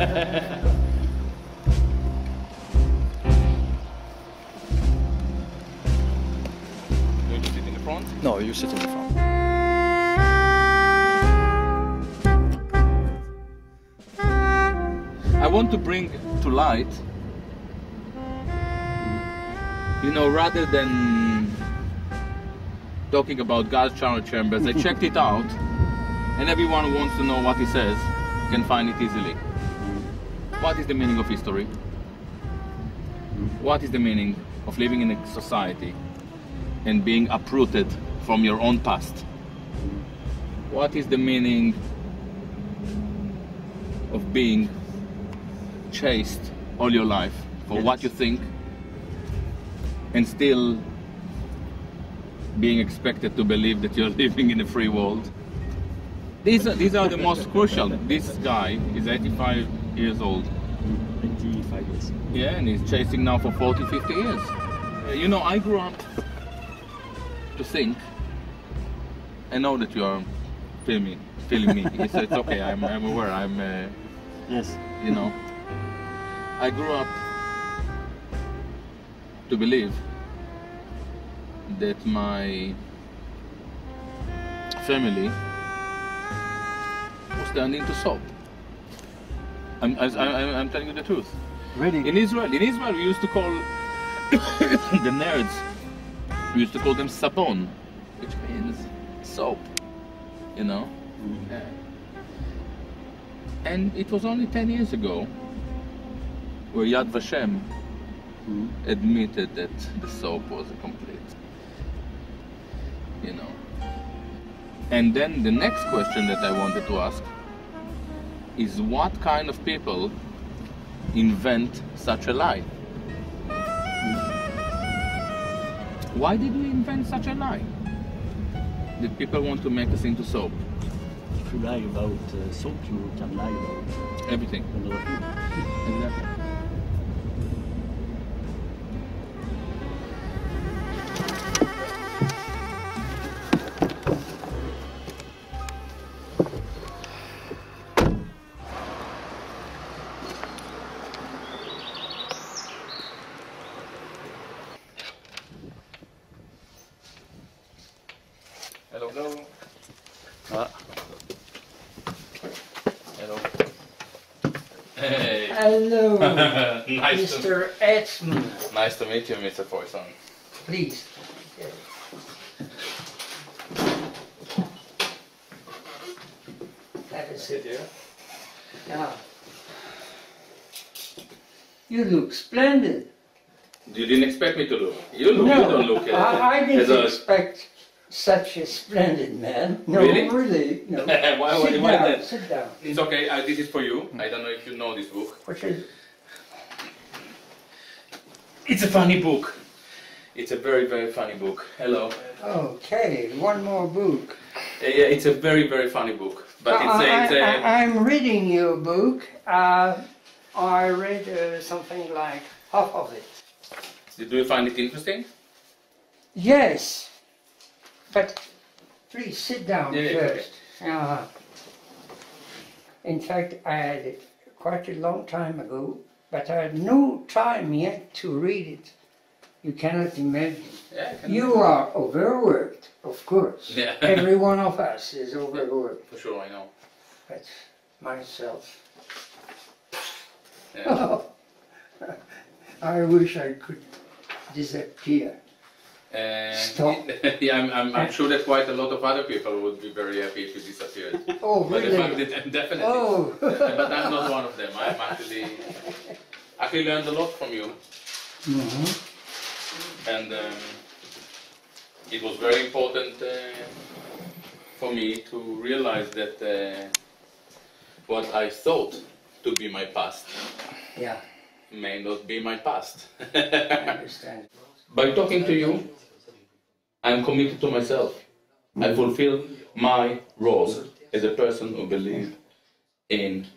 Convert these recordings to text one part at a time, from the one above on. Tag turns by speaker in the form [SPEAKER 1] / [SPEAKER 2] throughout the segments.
[SPEAKER 1] You sit in the front?
[SPEAKER 2] No, you sit in the front.
[SPEAKER 1] I want to bring to light, you know, rather than talking about God's channel chambers, I checked it out, and everyone who wants to know what he says can find it easily. What is the meaning of history? What is the meaning of living in a society and being uprooted from your own past? What is the meaning of being chased all your life for what you think and still being expected to believe that you're living in a free world? These are the most crucial. This guy is 85 years old.
[SPEAKER 2] 25 years.
[SPEAKER 1] Yeah, and he's chasing now for 40, 50 years. You know, I grew up to think, I know that you are feeling me. It's okay, I'm aware,
[SPEAKER 2] Yes.
[SPEAKER 1] you know. I grew up to believe that my family was turned into soap. I'm telling you the truth.
[SPEAKER 2] Really?
[SPEAKER 1] In Israel we used to call the nerds, we used to call them sabon, which means soap, you know. Yeah. And it was only 10 years ago where Yad Vashem admitted that the soap was complete, you know. And then the next question that I wanted to ask is, what kind of people invent such a lie? Why did we invent such a lie? Did people want to make us into soap?
[SPEAKER 2] If you lie about soap, you can lie about
[SPEAKER 1] Everything.
[SPEAKER 2] another people.
[SPEAKER 1] Exactly. Hello. Hello. Hello. Hey.
[SPEAKER 3] Hello,
[SPEAKER 1] Nice
[SPEAKER 3] Mr. Atzmon.
[SPEAKER 1] Nice to meet you, Mr. Faurisson.
[SPEAKER 3] Please. Have a seat. Yeah. You look splendid.
[SPEAKER 1] You didn't expect me to look. You
[SPEAKER 3] No,
[SPEAKER 1] don't look.
[SPEAKER 3] I
[SPEAKER 1] as
[SPEAKER 3] didn't
[SPEAKER 1] a-
[SPEAKER 3] expect such a splendid man. No,
[SPEAKER 1] Really?
[SPEAKER 3] really. No.
[SPEAKER 1] Why
[SPEAKER 3] Sit
[SPEAKER 1] why
[SPEAKER 3] down,
[SPEAKER 1] that?
[SPEAKER 3] sit down.
[SPEAKER 1] It's okay. This is for you. I don't know if you know this book.
[SPEAKER 3] What is
[SPEAKER 1] It's a funny book. It's a very, very funny book. Hello.
[SPEAKER 3] Okay, one more book.
[SPEAKER 1] Yeah, it's a very, very funny book. But it's a
[SPEAKER 3] I'm reading your book. I read something like half of it.
[SPEAKER 1] Do you find it interesting?
[SPEAKER 3] Yes, but please sit down
[SPEAKER 1] Yeah,
[SPEAKER 3] first. In fact, I had it quite a long time ago, but I had no time yet to read it. You cannot imagine.
[SPEAKER 1] Yeah.
[SPEAKER 3] You are overworked, of course.
[SPEAKER 1] Yeah.
[SPEAKER 3] Every one of us is overworked,
[SPEAKER 1] For sure, I know.
[SPEAKER 3] but myself.
[SPEAKER 1] Yeah.
[SPEAKER 3] I wish I could disappear. Stop.
[SPEAKER 1] Yeah, I'm sure that quite a lot of other people would be very happy if you disappeared.
[SPEAKER 3] Oh,
[SPEAKER 1] But
[SPEAKER 3] really?
[SPEAKER 1] the fact that, definitely.
[SPEAKER 3] Oh.
[SPEAKER 1] But I'm not one of them. I'm actually learned a lot from you.
[SPEAKER 3] Mhm.
[SPEAKER 1] And it was very important for me to realize that what I thought to be my past
[SPEAKER 3] Yeah,
[SPEAKER 1] may not be my past.
[SPEAKER 3] I understand.
[SPEAKER 1] By talking to you, I'm committed to myself. I fulfill my role as a person who believes in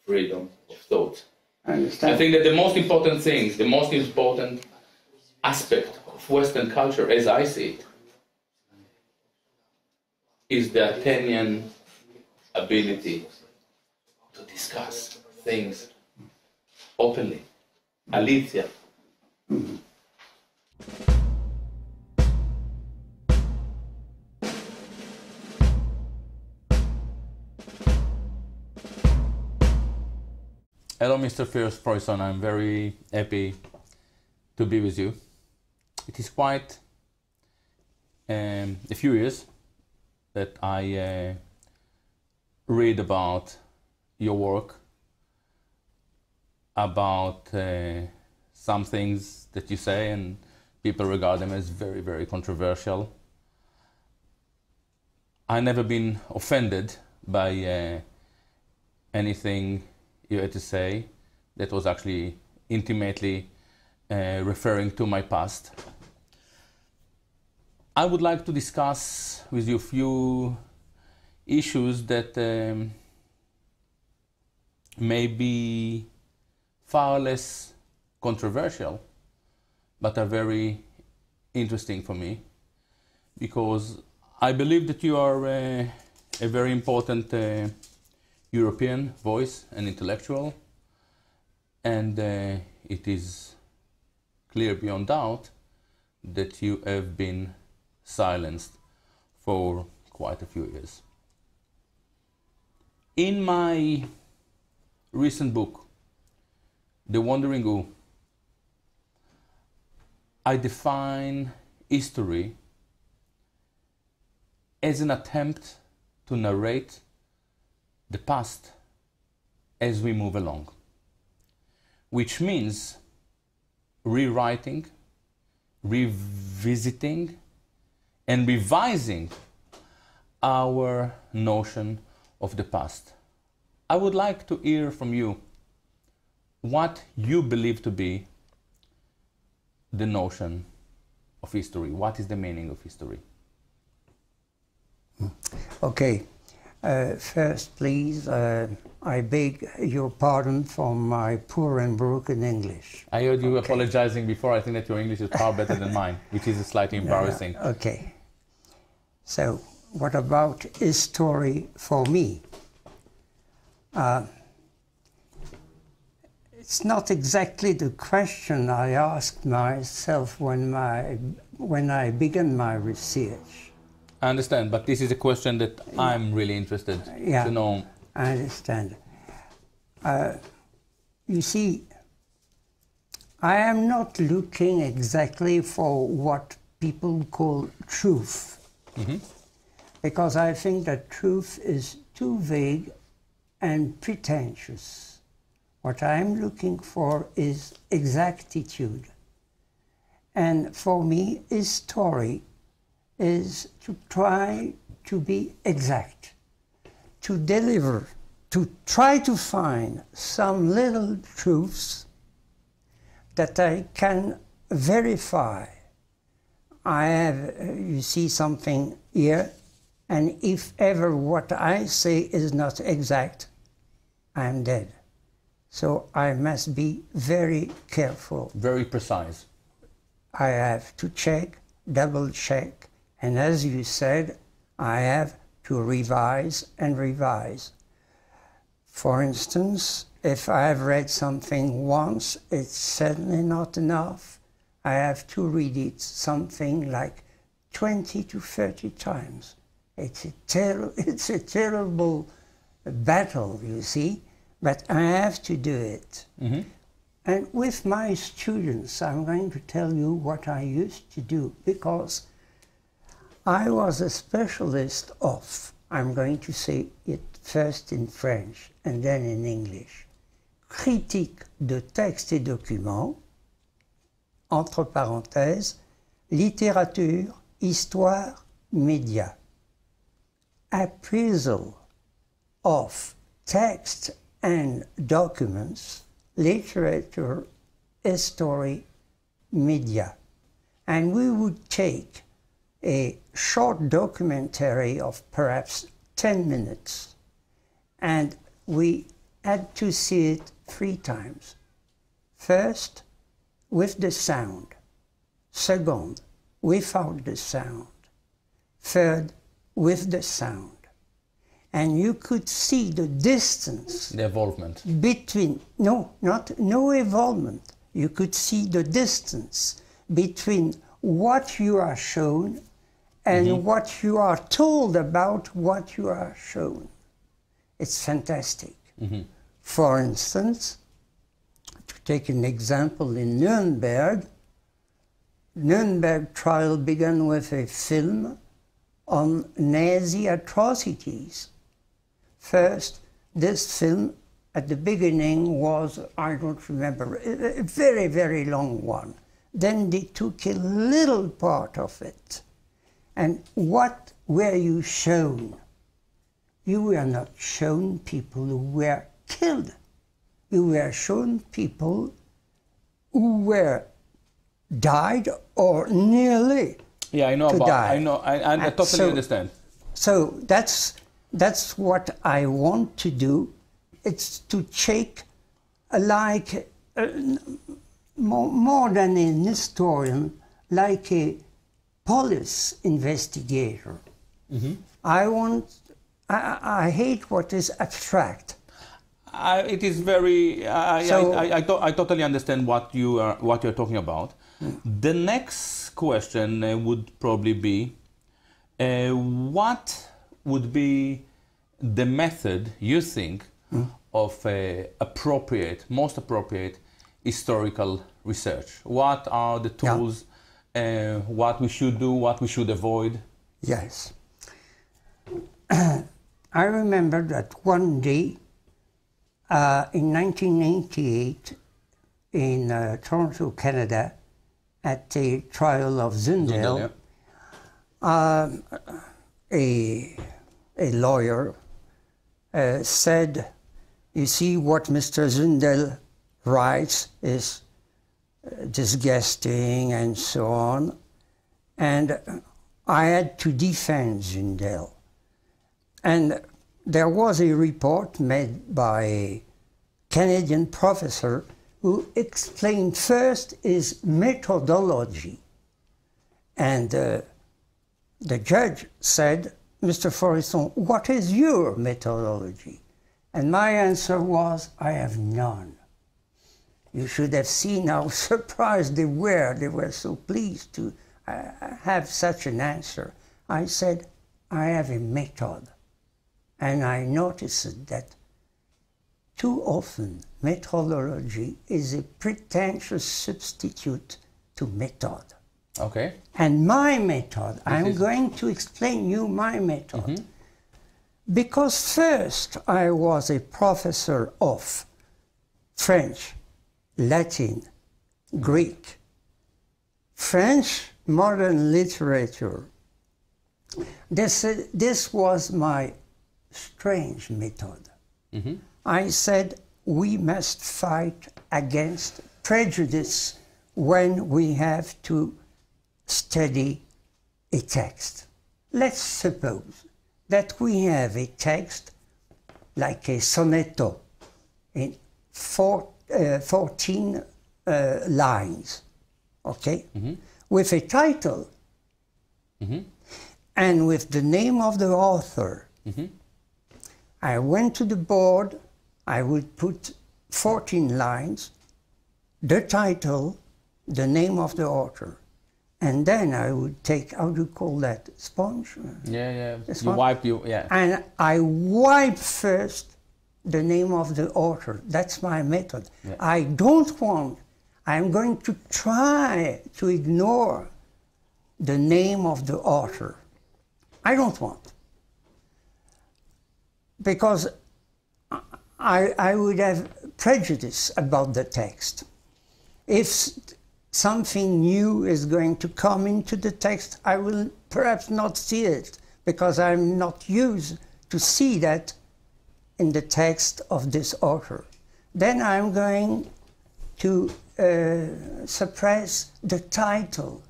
[SPEAKER 1] freedom of thought.
[SPEAKER 3] I understand.
[SPEAKER 1] I think that the most important thing, the most important aspect of Western culture, as I see it, is the Athenian ability to discuss things openly. Alicia. Hello, Mr. Faurisson. I'm very happy to be with you. It is quite a few years that I read about your work, about some things that you say, and people regard them as very, very controversial. I've never been offended by anything you had to say that was actually intimately referring to my past. I would like to discuss with you a few issues that may be far less controversial, but are very interesting for me, because I believe that you are a very important European voice and intellectual, and it is clear beyond doubt that you have been silenced for quite a few years. In my recent book, The Wandering Who, I define history as an attempt to narrate the past as we move along, which means rewriting, revisiting, and revising our notion of the past. I would like to hear from you what you believe to be the notion of history. What is the meaning of history?
[SPEAKER 3] Okay. First, please, I beg your pardon for my poor and broken English.
[SPEAKER 1] I heard you apologizing before. I think that your English is far better than mine, which is slightly embarrassing.
[SPEAKER 3] Okay. So, what about history for me? It's not exactly the question I asked myself when I began my research.
[SPEAKER 1] I understand, but this is a question that I'm really interested to know.
[SPEAKER 3] I understand. You see, I am not looking exactly for what people call truth, because I think that truth is too vague and pretentious. What I'm looking for is exactitude. And for me, history is to try to be exact, to deliver, to try to find some little truths that I can verify. I have, you see something here, and if ever what I say is not exact, I'm dead. So I must be very careful.
[SPEAKER 1] Very precise.
[SPEAKER 3] I have to check, double check, and as you said, I have to revise and revise. For instance, if I have read something once, it's certainly not enough. I have to read it something like 20 to 30 times. It's a terrible battle, you see, but I have to do it. And with my students, I'm going to tell you what I used to do, because I was a specialist of, I'm going to say it first in French and then in English, critique de textes et documents, entre parenthèses, littérature, histoire, médias. Appraisal of text and documents, literature, history, media. And we would take a short documentary of perhaps 10 minutes, and we had to see it 3 times. First, with the sound. Second, without the sound. Third, with the sound. and you could see the distance.
[SPEAKER 4] The evolvement.
[SPEAKER 3] Between, no evolvement. You could see the distance between what you are shown and what you are told about what you are shown. It's fantastic. For instance, to take an example, in Nuremberg trial began with a film on Nazi atrocities. First, this film at the beginning was, I don't remember, a very, very long one. Then they took a little part of it. And what were you shown? You were not shown people who were killed. You were shown people who were died or nearly
[SPEAKER 4] I know
[SPEAKER 3] to
[SPEAKER 4] about.
[SPEAKER 3] die.
[SPEAKER 4] I know. I totally understand.
[SPEAKER 3] So that's what I want to do. It's to check, like more than an historian, like a police investigator. I hate what is abstract.
[SPEAKER 4] It is very. I totally understand what you're talking about. The next question would probably be, what would be the method you think of most appropriate historical research? What are the tools? What we should do? What we should avoid?
[SPEAKER 3] Yes. I remember that one day in 1988 in Toronto, Canada, at the trial of Zundel, a lawyer said, you see, what Mr. Zundel writes is disgusting and so on. And I had to defend Zundel. And there was a report made by a Canadian professor who explained first his methodology. And the judge said, Mr. Faurisson, what is your methodology? And my answer was, I have none. You should have seen how surprised they were. They were so pleased to have such an answer. I said, I have a method. And I noticed that too often methodology is a pretentious substitute to method.
[SPEAKER 4] Okay.
[SPEAKER 3] And my method, I'm going to explain you my method. Because first I was a professor of French, Latin, Greek, French modern literature. This was my strange method. I said, we must fight against prejudice when we have to study a text. Let's suppose that we have a text like a sonetto in 14 lines, okay? With a title and with the name of the author. I went to the board, I would put 14 lines, the title, the name of the author, and then I would take, how do you call that, sponge?
[SPEAKER 4] You wipe,
[SPEAKER 3] And I wipe first the name of the author. That's my method. I don't want, I'm going to try to ignore the name of the author. I don't want. Because I would have prejudice about the text. If something new is going to come into the text, I will perhaps not see it, because I'm not used to see that in the text of this author. Then I'm going to suppress the title,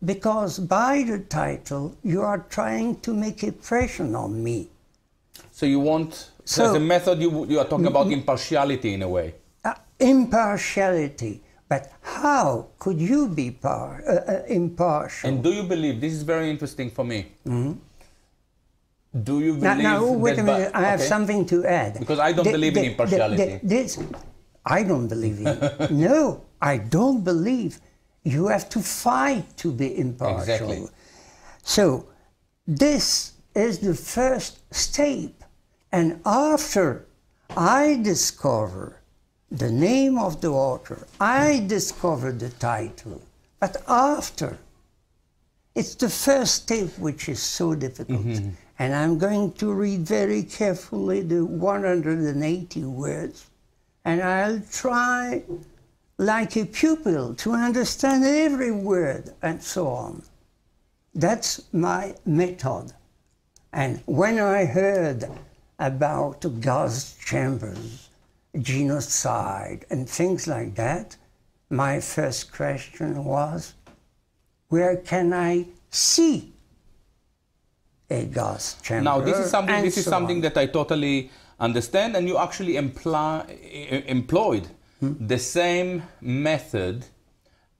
[SPEAKER 3] because by the title you are trying to make impression on me.
[SPEAKER 4] So you want, as a method, you are talking about impartiality in a way.
[SPEAKER 3] Impartiality. But how could you be impartial?
[SPEAKER 4] And do you believe, this is very interesting for me, Do you believe
[SPEAKER 3] now wait
[SPEAKER 4] that
[SPEAKER 3] a minute, I have
[SPEAKER 4] okay.
[SPEAKER 3] something to add.
[SPEAKER 4] Because I don't believe in impartiality.
[SPEAKER 3] I don't believe in no, I don't believe you have to fight to be impartial.
[SPEAKER 4] Exactly.
[SPEAKER 3] So this is the first step. And after I discover the name of the author, I discover the title. But after, it's the first step which is so difficult.
[SPEAKER 4] Mm-hmm.
[SPEAKER 3] And I'm going to read very carefully the 180 words, and I'll try, like a pupil, to understand every word and so on. That's my method. And when I heard about gas chambers, genocide, and things like that, my first question was, where can I see a gas chamber?
[SPEAKER 4] Now, this is something
[SPEAKER 3] on.
[SPEAKER 4] that I totally understand, and you actually employed the same method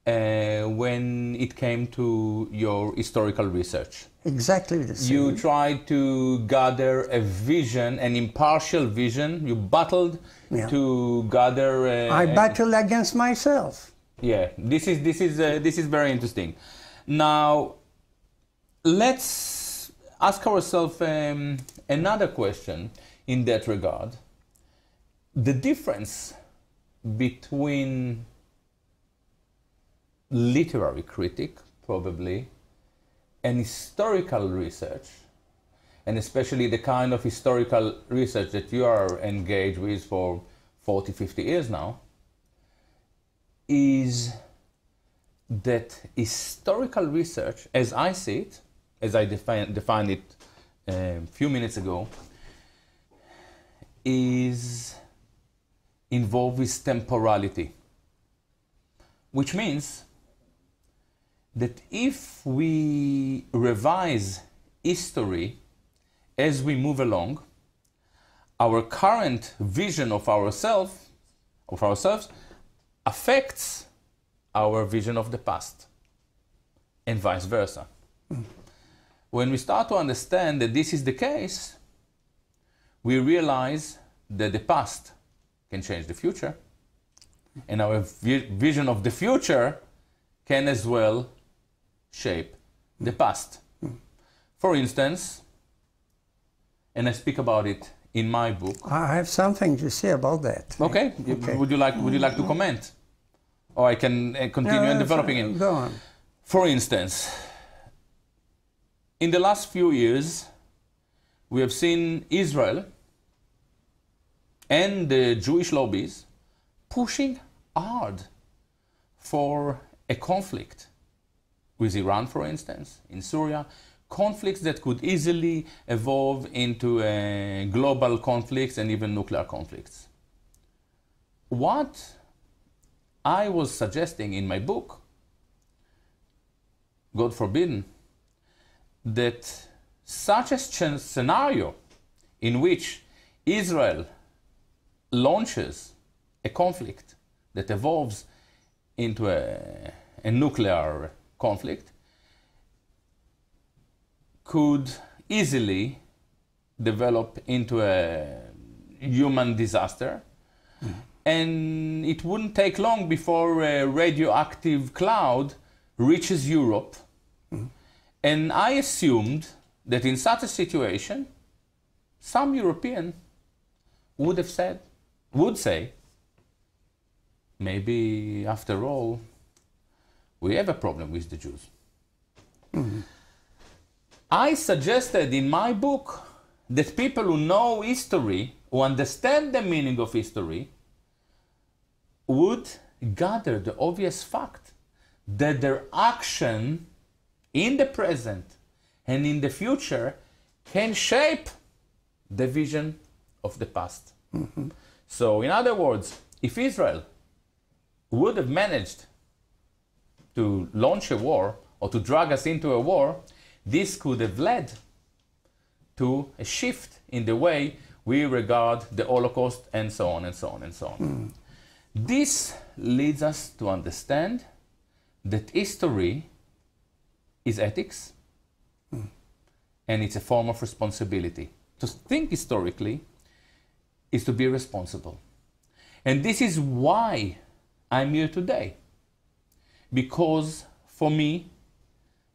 [SPEAKER 4] when it came to your historical research.
[SPEAKER 3] Exactly the same.
[SPEAKER 4] You tried to gather a vision, an impartial vision. You battled to gather.
[SPEAKER 3] I battled against myself.
[SPEAKER 4] Yeah, this is very interesting. Now, let's ask ourselves another question in that regard. The difference between literary critic, probably, and historical research, and especially the kind of historical research that you are engaged with for 40, 50 years now, is that historical research, as I see it, as I defined it a few minutes ago, is involved with temporality, which means that if we revise history as we move along, our current vision of ourselves affects our vision of the past, and vice versa. When we start to understand that this is the case, we realize that the past can change the future, and our vision of the future can as well shape the past. For instance, and I speak about it in my book.
[SPEAKER 3] I have something to say about that.
[SPEAKER 4] Okay. Would you like to comment, or I can continue developing it?
[SPEAKER 3] Go on.
[SPEAKER 4] For instance, in the last few years, we have seen Israel and the Jewish lobbies pushing hard for a conflict with Iran, for instance, in Syria, conflicts that could easily evolve into global conflicts and even nuclear conflicts. What I was suggesting in my book, God forbid, that such a scenario in which Israel launches a conflict that evolves into a nuclear conflict could easily develop into a human disaster. And it wouldn't take long before a radioactive cloud reaches Europe. And I assumed that in such a situation, some European would say, maybe after all, we have a problem with the Jews. I suggested in my book that people who know history, who understand the meaning of history, would gather the obvious fact that their action in the present and in the future can shape the vision of the past. So, in other words, if Israel would have managed to launch a war or to drag us into a war, this could have led to a shift in the way we regard the Holocaust, and so on and so on and so on. This leads us to understand that history is ethics, and it's a form of responsibility. To think historically is to be responsible. And this is why I'm here today. Because for me,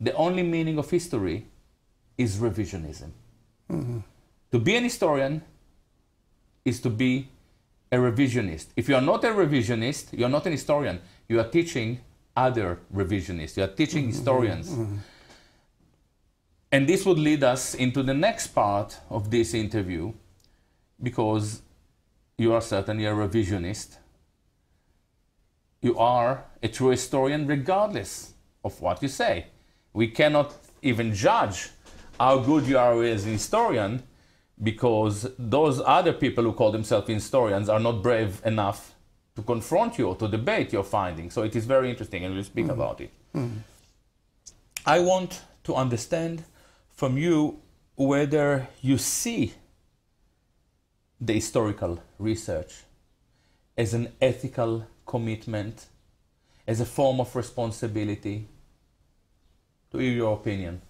[SPEAKER 4] the only meaning of history is revisionism. Mm-hmm. To be an historian is to be a revisionist. If you are not a revisionist, you are not an historian. You are teaching other revisionists. You are teaching historians. Mm-hmm. And this would lead us into the next part of this interview, because you are certainly a revisionist. You are a true historian regardless of what you say. We cannot even judge how good you are as a historian, because those other people who call themselves historians are not brave enough to confront you or to debate your findings. So it is very interesting, and we'll speak about it. Mm-hmm. I want to understand from you whether you see the historical research as an ethical commitment, as a form of responsibility. To hear your opinion.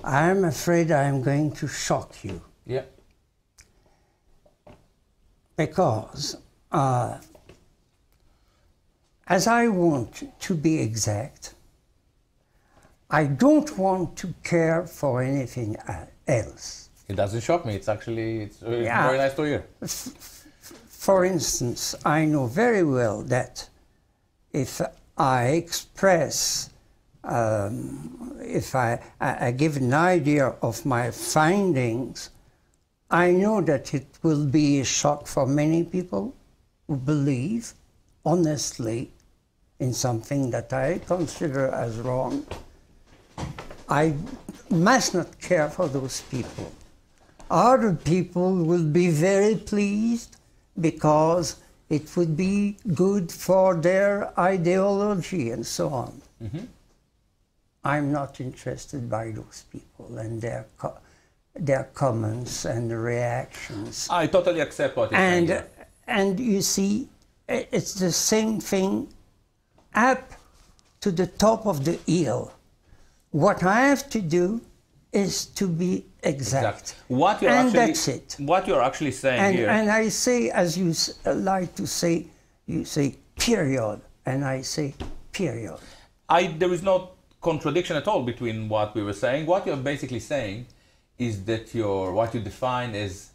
[SPEAKER 3] I'm afraid I'm going to shock you.
[SPEAKER 4] Yeah.
[SPEAKER 3] Because as I want to be exact, I don't want to care for anything else.
[SPEAKER 4] It doesn't shock me. It's actually very nice to hear.
[SPEAKER 3] For instance, I know very well that if I express, if I give an idea of my findings, I know that it will be a shock for many people who believe honestly in something that I consider as wrong. I must not care for those people. Other people will be very pleased because it would be good for their ideology and so on. Mm-hmm. I'm not interested by those people and their comments and reactions.
[SPEAKER 4] I totally accept what you're saying.
[SPEAKER 3] And you see, it's the same thing up to the top of the hill. What I have to do is to be exact.
[SPEAKER 4] What you're
[SPEAKER 3] and
[SPEAKER 4] actually,
[SPEAKER 3] that's it.
[SPEAKER 4] What you're actually saying here.
[SPEAKER 3] And I say, as you like to say, you say period, and I say period.
[SPEAKER 4] There is no contradiction at all between what we were saying. What you're basically saying is that what you define as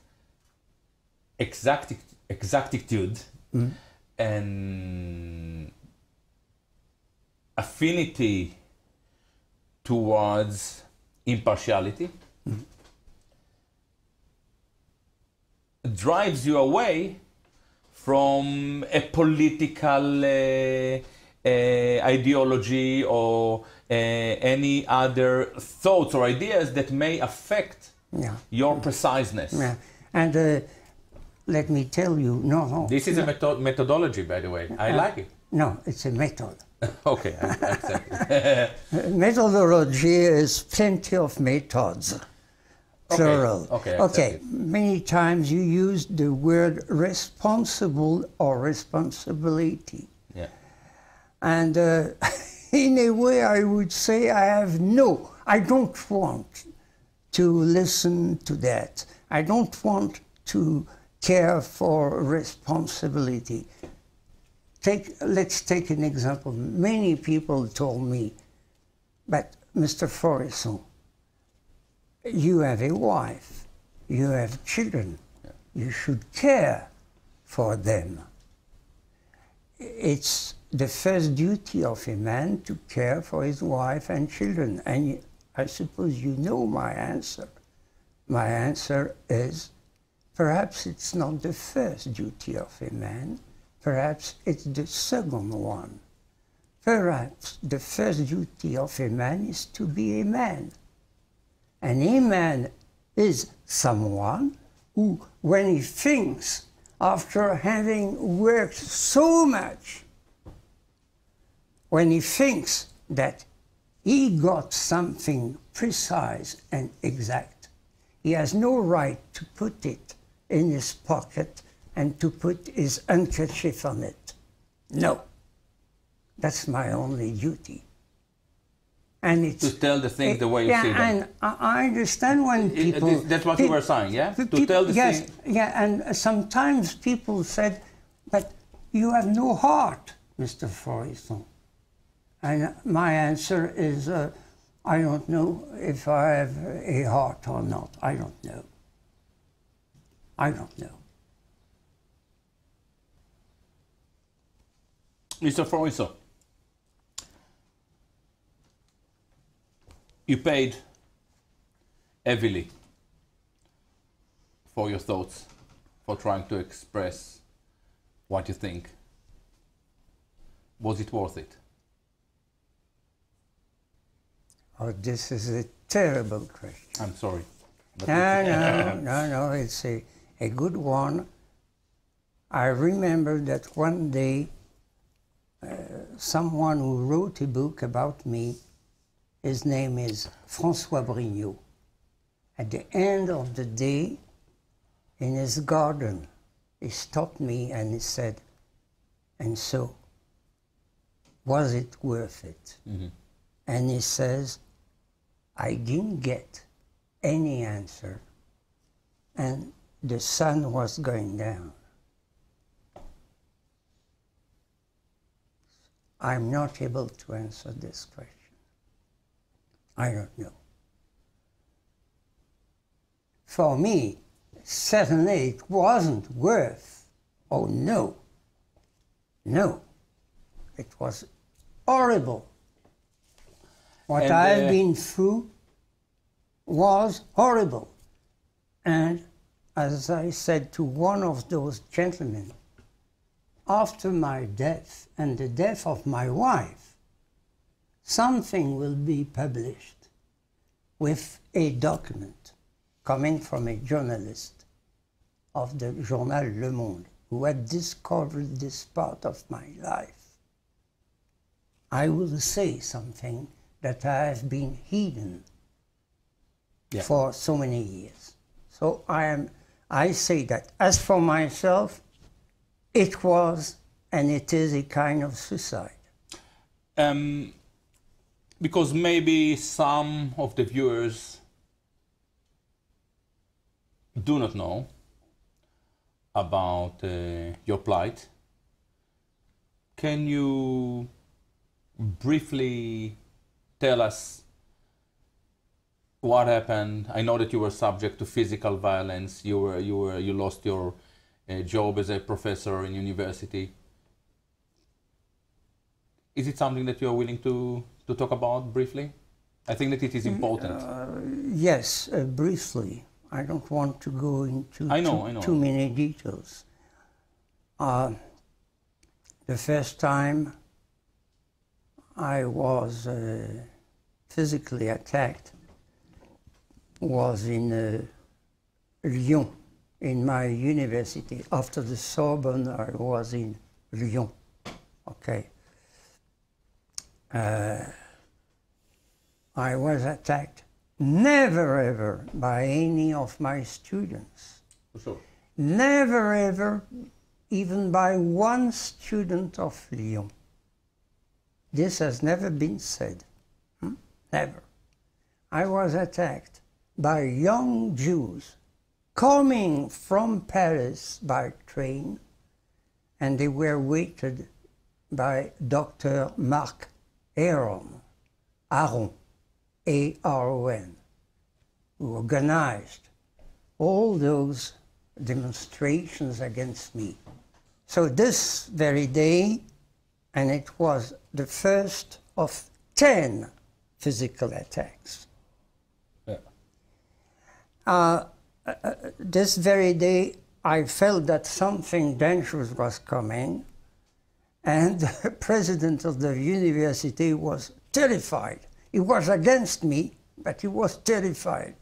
[SPEAKER 4] exactitude and affinity towards impartiality drives you away from a political ideology or any other thoughts or ideas that may affect your preciseness.
[SPEAKER 3] Yeah. And let me tell you, no.
[SPEAKER 4] This is a methodology, by the way. I like it.
[SPEAKER 3] No, it's a method.
[SPEAKER 4] Okay, I accept it.
[SPEAKER 3] Methodology is plenty of methods, plural.
[SPEAKER 4] Okay.
[SPEAKER 3] Many times you use the word responsible or responsibility.
[SPEAKER 4] Yeah.
[SPEAKER 3] And in a way I would say I don't want to listen to that. I don't want to care for responsibility. Let's take an example. Many people told me, but Mr. Faurisson, you have a wife, you have children, you should care for them. It's the first duty of a man to care for his wife and children. And I suppose you know my answer. My answer is, perhaps it's not the first duty of a man, perhaps it's the second one. Perhaps the first duty of a man is to be a man. And a man is someone who, when he thinks, after having worked so much, when he thinks that he got something precise and exact, he has no right to put it in his pocket and to put his handkerchief on it. No. That's my only duty. And it's
[SPEAKER 4] to tell the things the way you see them.
[SPEAKER 3] And I understand when people...
[SPEAKER 4] That's what you were saying, yeah? To tell the
[SPEAKER 3] yes,
[SPEAKER 4] thing.
[SPEAKER 3] yeah, and sometimes people said, but you have no heart, Mr. Faurisson. And my answer is, I don't know if I have a heart or not. I don't know. I don't know.
[SPEAKER 4] Mr. Faurisson, you paid heavily for your thoughts, for trying to express what you think. Was it worth it?
[SPEAKER 3] Oh, this is a terrible question.
[SPEAKER 4] I'm sorry.
[SPEAKER 3] No, it's a good one. I remember that one day someone who wrote a book about me, his name is François Brignot. At the end of the day, in his garden, he stopped me and he said, and so, was it worth it? Mm-hmm. And he says, I didn't get any answer, and the sun was going down. I'm not able to answer this question. I don't know. For me, certainly it wasn't worth, oh no, no. It was horrible. What I've been through was horrible. And as I said to one of those gentlemen, after my death and the death of my wife, something will be published with a document coming from a journalist of the journal Le Monde who had discovered this part of my life. I will say something that I have been hidden for so many years. So I say that. As for myself, it was and it is a kind of suicide.
[SPEAKER 4] Because maybe some of the viewers do not know about your plight. Can you briefly tell us what happened? I know that you were subject to physical violence. You lost your job as a professor in university. Is it something that you are willing to talk about briefly? I think that it is important.
[SPEAKER 3] Yes, briefly. I don't want to go into too many details. The first time I was physically attacked was in Lyon, in my university. After the Sorbonne, I was in Lyon. Okay. I was attacked never ever by any of my students.
[SPEAKER 4] Sure.
[SPEAKER 3] Never ever even by one student of Lyon. This has never been said. Never. I was attacked by young Jews coming from Paris by train, and they were weighted by Dr. Marc Aron, A-R-O-N, who organized all those demonstrations against me. So this very day, and it was the first of 10 physical attacks.
[SPEAKER 4] Yeah.
[SPEAKER 3] This very day, I felt that something dangerous was coming, and the president of the university was terrified. He was against me, but he was terrified.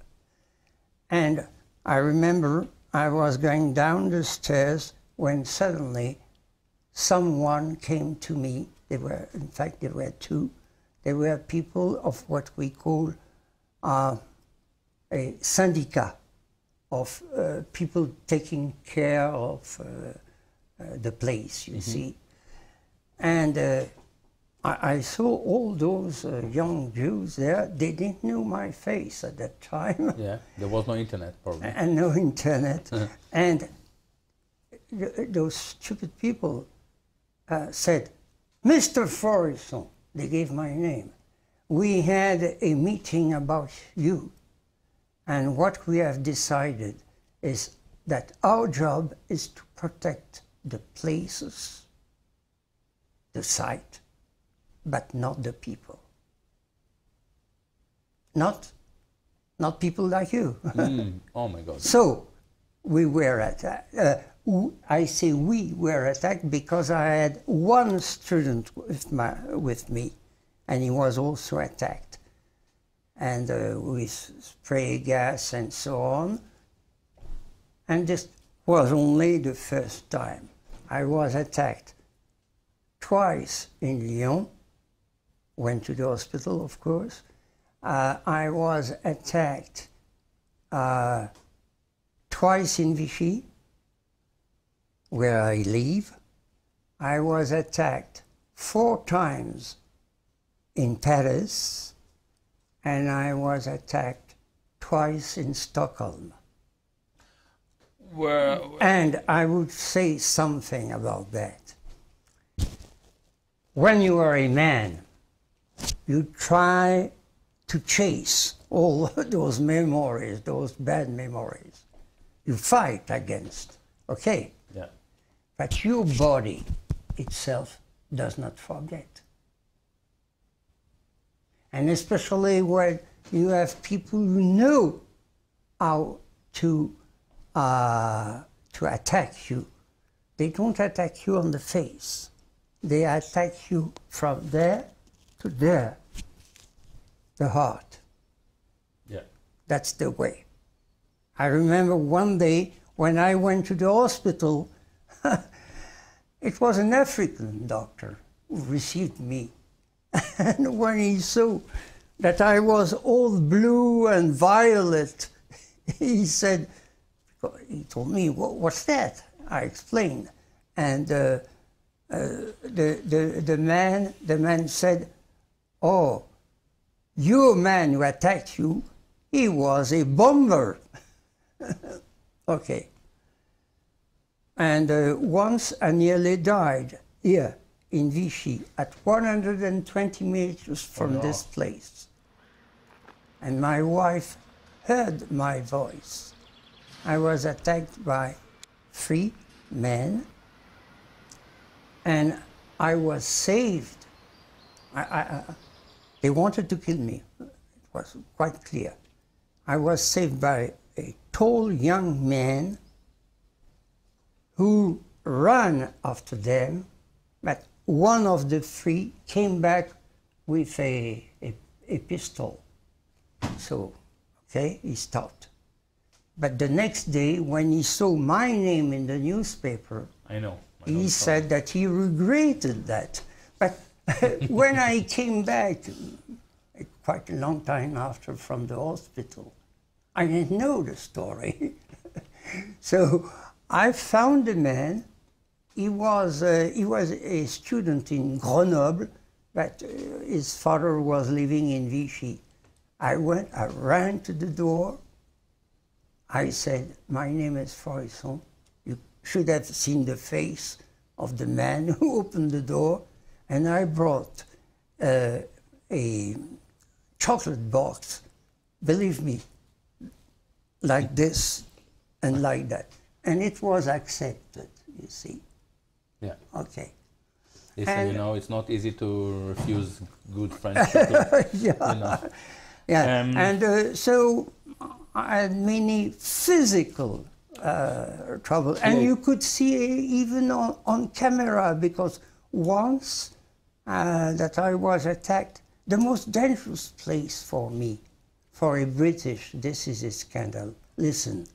[SPEAKER 3] And I remember I was going down the stairs when suddenly someone came to me. In fact, there were two. They were people of what we call a syndicat of people taking care of the place, you see. And I saw all those young Jews there. They didn't know my face at that time.
[SPEAKER 4] Yeah, there was no internet probably.
[SPEAKER 3] And no internet. And those stupid people said, Mr. Faurisson, they gave my name. We had a meeting about you. And what we have decided is that our job is to protect the places, the site, but not the people. Not people like you.
[SPEAKER 4] Oh my God.
[SPEAKER 3] So we were attacked. I say we were attacked because I had one student with me, and he was also attacked. And with spray gas and so on. And this was only the first time. I was attacked twice in Lyon, went to the hospital, of course. I was attacked twice in Vichy, where I live. I was attacked 4 times in Paris, and I was attacked twice in Stockholm. And I would say something about that. When you are a man, you try to chase all those memories, those bad memories. You fight against, okay?
[SPEAKER 4] Yeah.
[SPEAKER 3] But your body itself does not forget. And especially when you have people who know how to attack you. They don't attack you on the face. They attack you from there to there, the heart.
[SPEAKER 4] Yeah.
[SPEAKER 3] That's the way. I remember one day when I went to the hospital, it was an African doctor who received me. And when he saw that I was all blue and violet, he told me, "What's that?" I explained. And the man said, "Oh, your man who attacked you, he was a bomber." Okay. And once I nearly died here in Vichy at 120 meters from this place. And my wife heard my voice. I was attacked by 3 men, and I was saved. They wanted to kill me. It was quite clear. I was saved by a tall young man who ran after them, but one of the 3 came back with a pistol. So, okay, he stopped. But the next day, when he saw my name in the newspaper, he said that he regretted that. But when I came back, quite a long time after from the hospital, I didn't know the story. So I found the man. He was a student in Grenoble, but his father was living in Vichy. I ran to the door. I said, "My name is Faurisson." You should have seen the face of the man who opened the door. And I brought a chocolate box, believe me, like this and like that. And it was accepted, you see.
[SPEAKER 4] Yeah.
[SPEAKER 3] Okay.
[SPEAKER 4] Listen, it's not easy to refuse good French chocolate.
[SPEAKER 3] Yeah. Yeah. So I had many physical trouble. And you could see even on camera, because once that I was attacked, the most dangerous place for me, for a British, this is a scandal. Listen,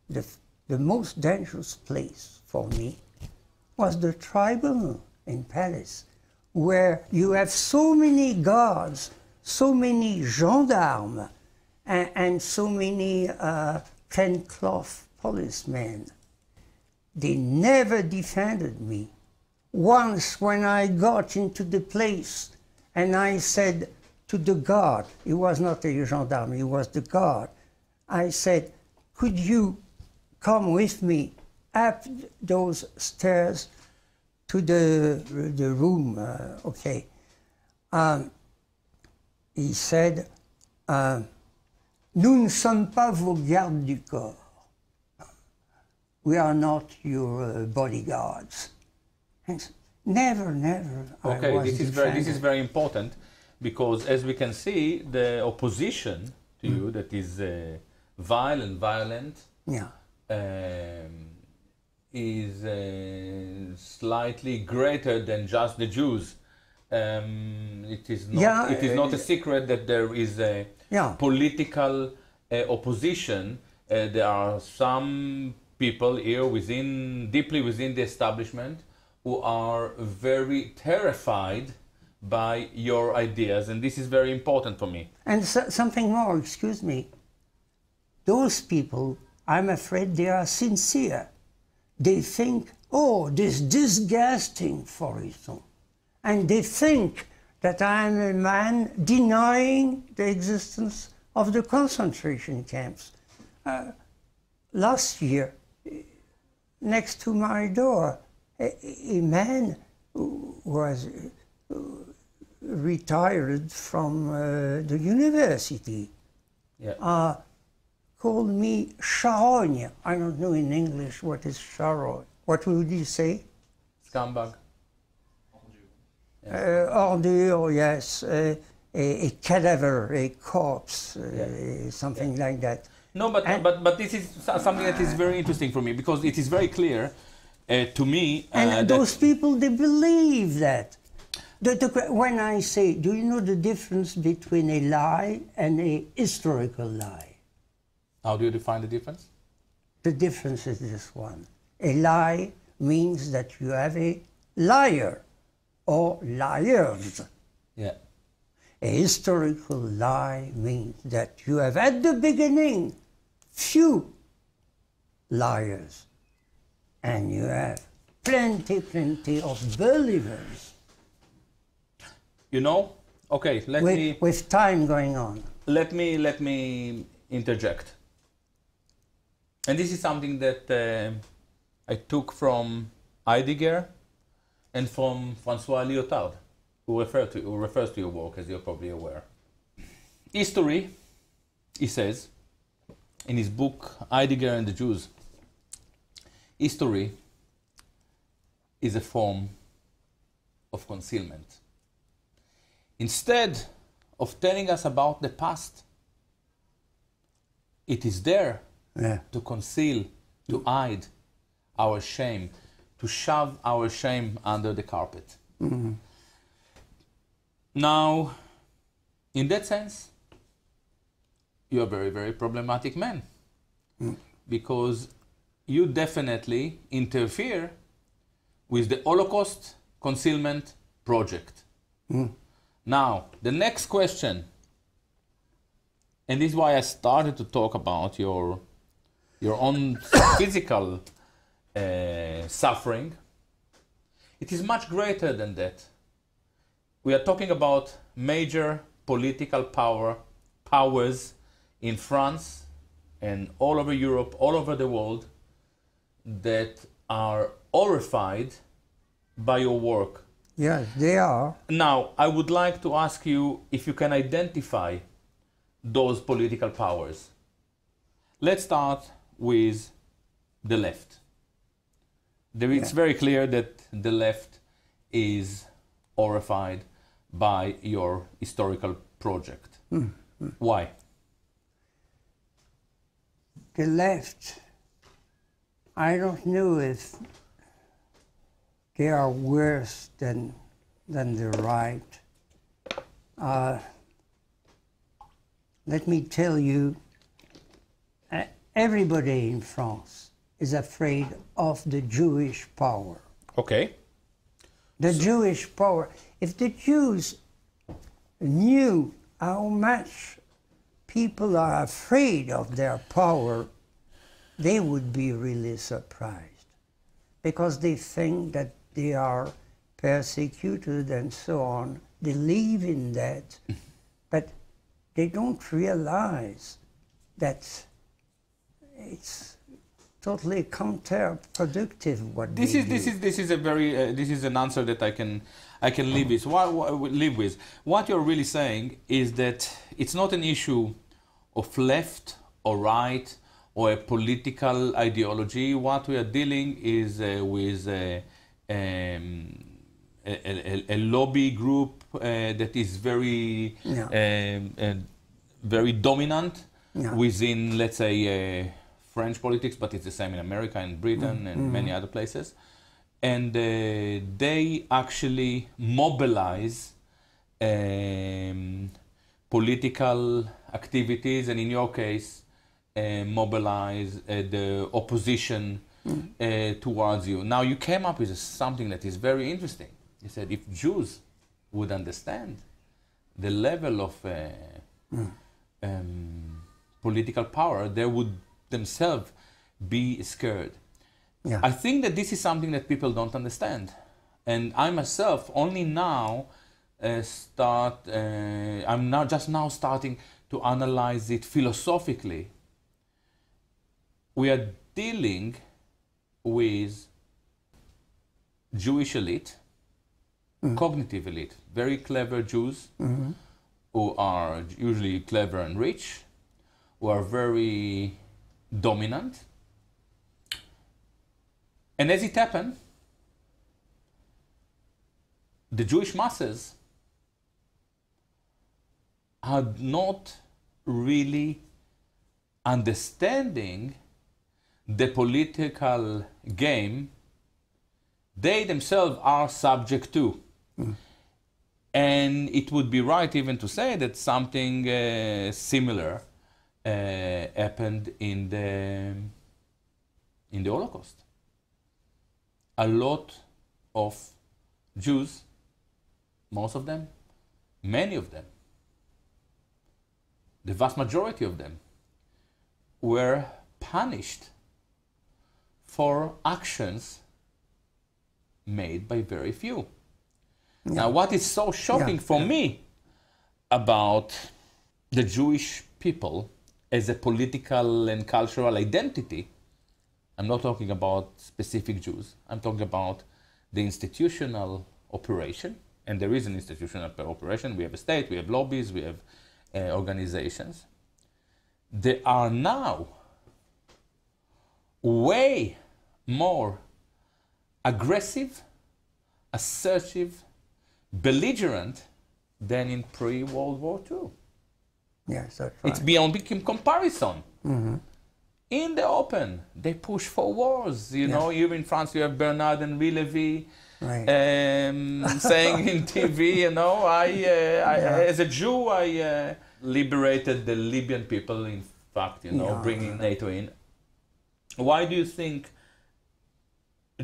[SPEAKER 3] the most dangerous place for me was the tribunal in Paris, where you have so many guards, so many gendarmes, and so many plainclothes policemen. They never defended me once when I got into the place and I said to the guard, he was not a gendarme, he was the guard, I said, could you come with me up those stairs to the room, okay. He said, nous ne sommes pas vos gardes du corps. We are not your bodyguards. And never, never.
[SPEAKER 4] Okay, this is very important, because as we can see, the opposition to you that is violent,
[SPEAKER 3] yeah.
[SPEAKER 4] is slightly greater than just the Jews. It is not a secret that there is a political opposition. There are some people here deeply within the establishment, who are very terrified by your ideas, and this is very important for me.
[SPEAKER 3] And something more, excuse me. Those people, I'm afraid they are sincere. They think, oh, this disgusting Faurisson. And they think that I'm a man denying the existence of the concentration camps. Last year, next to my door, a man who was retired from the university called me charogne. I don't know in English what is charogne. What would you say?
[SPEAKER 4] Scumbag.
[SPEAKER 3] Ordure, yes. A cadaver, a corpse, something like that.
[SPEAKER 4] No, but this is something that is very interesting for me, because it is very clear to me.
[SPEAKER 3] And those people, they believe that. When I say, do you know the difference between a lie and a historical lie?
[SPEAKER 4] How do you define the difference?
[SPEAKER 3] The difference is this one. A lie means that you have a liar or liars.
[SPEAKER 4] Yeah.
[SPEAKER 3] A historical lie means that you have at the beginning few liars and you have plenty of believers.
[SPEAKER 4] You know, okay,
[SPEAKER 3] with time going on.
[SPEAKER 4] Let me interject. And this is something that I took from Heidegger and from François Lyotard, who refers to your work, as you're probably aware. History, he says, in his book Heidegger and the Jews, history is a form of concealment. Instead of telling us about the past, it is there to conceal, to hide our shame, to shove our shame under the carpet.
[SPEAKER 3] Mm-hmm.
[SPEAKER 4] Now, in that sense, you're a very, very problematic man, because you definitely interfere with the Holocaust concealment project. Now, the next question, and this is why I started to talk about your own physical suffering. It is much greater than that. We are talking about major political powers in France and all over Europe, all over the world, that are horrified by your work.
[SPEAKER 3] Yes, they are.
[SPEAKER 4] Now, I would like to ask you if you can identify those political powers. Let's start with the left. It's very clear that the left is horrified by your historical project. Why?
[SPEAKER 3] The left, I don't know if they are worse than the right. Let me tell you, everybody in France is afraid of the Jewish power.
[SPEAKER 4] Okay.
[SPEAKER 3] The Jewish power. If the Jews knew how much people are afraid of their power, they would be really surprised, because they think that they are persecuted and so on. They live in that, but they don't realize that it's totally counterproductive what
[SPEAKER 4] This
[SPEAKER 3] they
[SPEAKER 4] is
[SPEAKER 3] do.
[SPEAKER 4] this is a very this is an answer that I can live with. Live with. What you're really saying is that it's not an issue of left or right or a political ideology. What we are dealing is with a lobby group that is very very dominant within, let's say, French politics, but it's the same in America and Britain and many other places. And they actually mobilize political activities, and in your case, mobilize the opposition towards you. Now, you came up with something that is very interesting. You said if Jews would understand the level of political power, they would themselves be scared.
[SPEAKER 3] Yeah.
[SPEAKER 4] I think that this is something that people don't understand. And I myself only now I'm just now starting to analyze it philosophically. We are dealing with Jewish elite, cognitive elite, very clever Jews who are usually clever and rich, who are very dominant. And as it happened, the Jewish masses are not really understanding the political game they themselves are subject to. And it would be right even to say that something similar happened in the Holocaust. A lot of Jews, most of them, many of them, the vast majority of them, were punished for actions made by very few. Now, what is so shocking for me about the Jewish people as a political and cultural identity, I'm not talking about specific Jews, I'm talking about the institutional operation, and there is an institutional operation. We have a state, we have lobbies, we have organizations. They are now way more aggressive, assertive, belligerent than in pre-World War II.
[SPEAKER 3] Yes, that's right.
[SPEAKER 4] It's beyond comparison. In the open, they push for wars. You know, even in France, you have Bernard and Lévy saying in TV, you know, as a Jew, I liberated the Libyan people, in fact, you know, bringing NATO in. Why do you think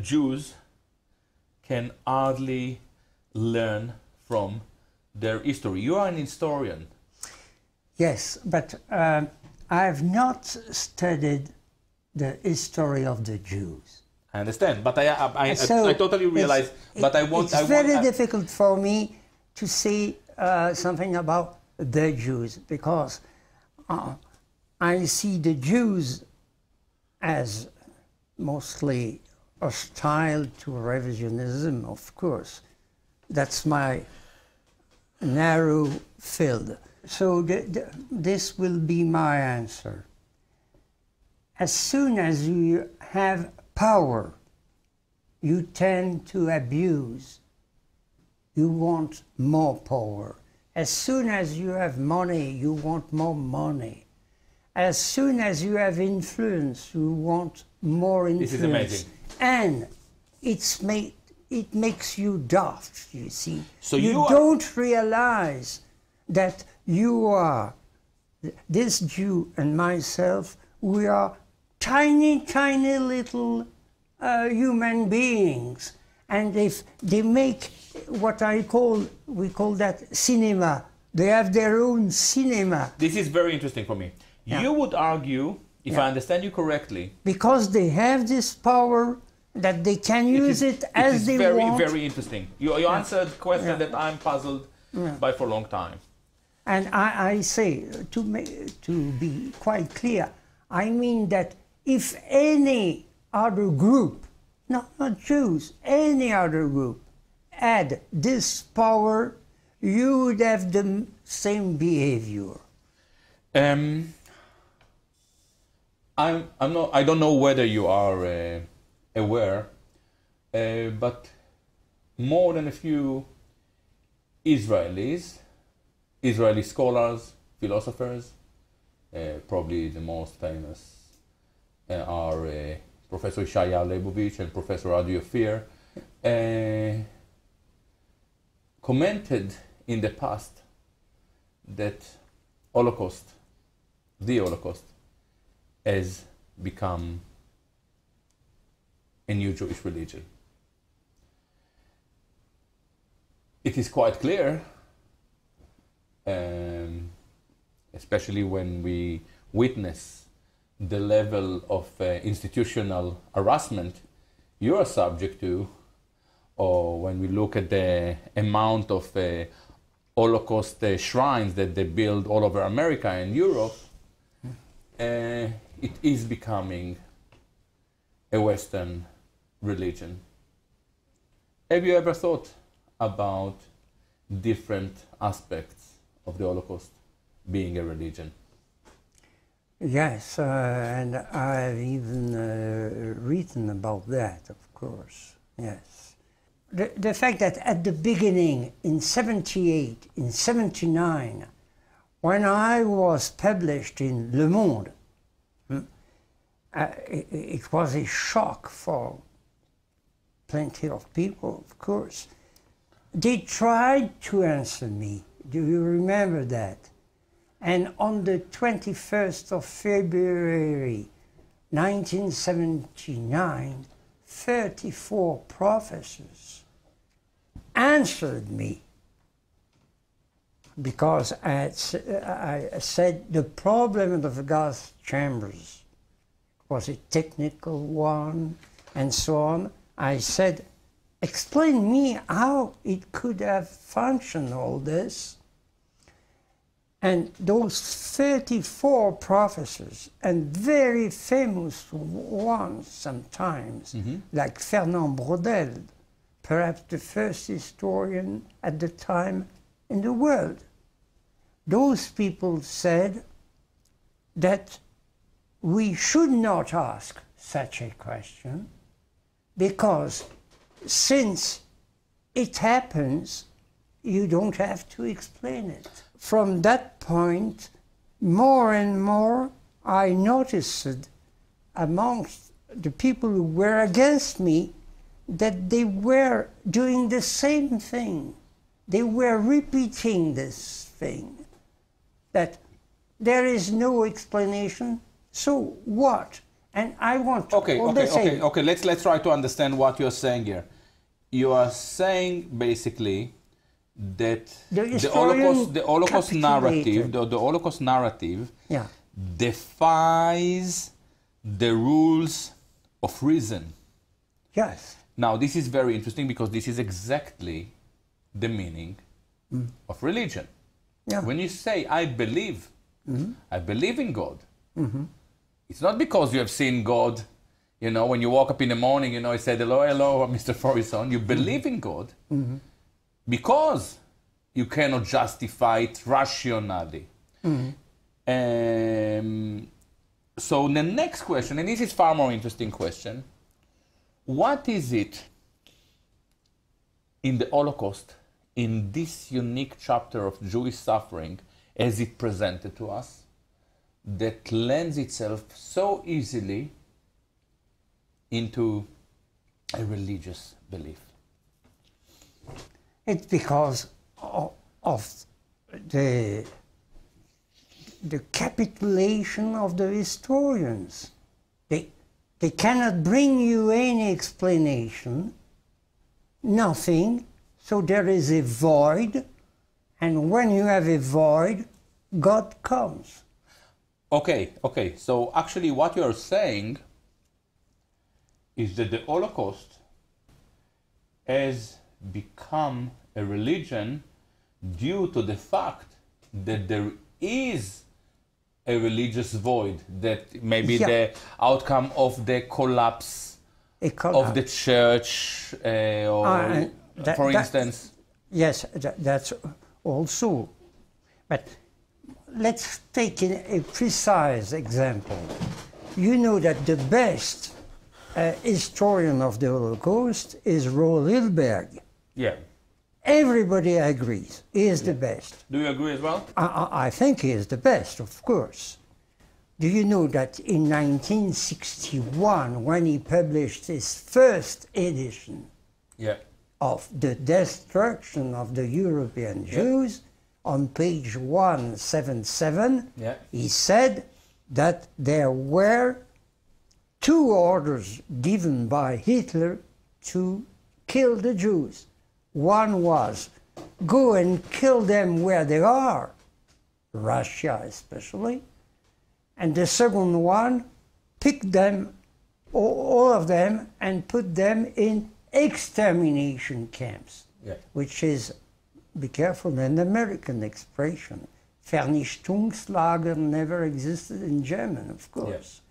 [SPEAKER 4] Jews can hardly learn from their history? You are an historian.
[SPEAKER 3] Yes, but I have not studied the history of the Jews.
[SPEAKER 4] I understand, but I totally realize. But
[SPEAKER 3] it's very difficult for me to say something about the Jews, because I see the Jews as mostly hostile to revisionism, of course. That's my narrow field. So this will be my answer. As soon as you have power, you tend to abuse. You want more power. As soon as you have money, you want more money. As soon as you have influence, you want more influence.
[SPEAKER 4] This is amazing.
[SPEAKER 3] And it makes you daft, you see.
[SPEAKER 4] So
[SPEAKER 3] you don't realize that you are, this Jew and myself, we are tiny, tiny little human beings. And if they make what we call that cinema, they have their own cinema.
[SPEAKER 4] This is very interesting for me. You would argue, if I understand you correctly,
[SPEAKER 3] because they have this power, that they can use it as they
[SPEAKER 4] very,
[SPEAKER 3] want.
[SPEAKER 4] very interesting. You answered a question that I'm puzzled by for a long time.
[SPEAKER 3] And I say, to be quite clear, I mean that if any other group, not Jews, any other group, had this power, you would have the same behavior.
[SPEAKER 4] I don't know whether you are aware, but more than a few Israeli scholars, philosophers, probably the most famous are Professor Ishayahu Leibovich and Professor Adi Ophir, commented in the past that the Holocaust has become a new Jewish religion. It is quite clear, especially when we witness the level of institutional harassment you are subject to, or when we look at the amount of Holocaust shrines that they build all over America and Europe, it is becoming a Western religion. Have you ever thought about different aspects of the Holocaust being a religion?
[SPEAKER 3] Yes, and I've even written about that, of course, yes. The fact that at the beginning, in 78, in 79, when I was published in Le Monde, it was a shock for plenty of people, of course. They tried to answer me. Do you remember that? And on the 21st of February 1979, 34 professors answered me because I said the problem of the gas chambers was a technical one and so on. I said, explain me how it could have functioned, all this. And those 34 professors, and very famous ones sometimes, like Fernand Braudel, perhaps the first historian at the time in the world, those people said that we should not ask such a question because since it happens, you don't have to explain it. From that point, more and more, I noticed amongst the people who were against me that they were doing the same thing. They were repeating this thing, that there is no explanation, so what? And I want to...
[SPEAKER 4] Okay. Let's try to understand what you're saying here. You are saying basically that the Holocaust narrative defies the rules of reason.
[SPEAKER 3] Yes.
[SPEAKER 4] Now, this is very interesting because this is exactly the meaning of religion.
[SPEAKER 3] Yeah.
[SPEAKER 4] When you say, I believe in God, it's not because you have seen God, you know, when you woke up in the morning, you know, he said, hello, Mr. Faurisson. You believe in God because you cannot justify it rationally. So the next question, and this is far more interesting question, what is it in the Holocaust, in this unique chapter of Jewish suffering, as it presented to us, that lends itself so easily into a religious belief?
[SPEAKER 3] It's because of the capitulation of the historians. They cannot bring you any explanation, nothing, so there is a void, and when you have a void, God comes.
[SPEAKER 4] Okay, so actually what you're saying is that the Holocaust has become a religion due to the fact that there is a religious void, that maybe the outcome of the collapse of the church, or for instance.
[SPEAKER 3] Yes, that's also. But let's take a precise example. You know that the best historian of the Holocaust is Roald Hilberg.
[SPEAKER 4] Yeah.
[SPEAKER 3] Everybody agrees he is the best.
[SPEAKER 4] Do you agree as well?
[SPEAKER 3] I think he is the best, of course. Do you know that in 1961, when he published his first edition of The Destruction of the European Jews, on page 177, he said that there were 2 orders given by Hitler to kill the Jews. One was, go and kill them where they are, Russia especially. And the second one, pick them, all of them, and put them in extermination camps, which is, be careful, an American expression. Vernichtungslager never existed in German, of course.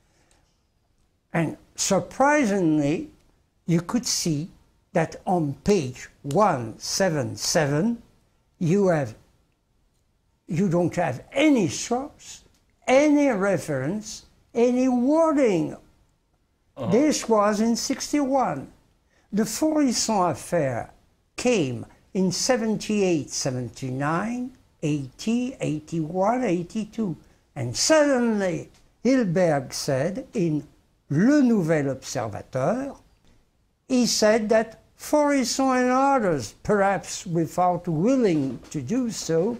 [SPEAKER 3] And surprisingly, you could see that on page 177, you don't have any source, any reference, any wording. This was in 61. The Faurisson affair came in 78, 79, 80, 81, 82. And suddenly, Hilberg said in Le Nouvel Observateur, he said that Faurisson and others, perhaps without willing to do so,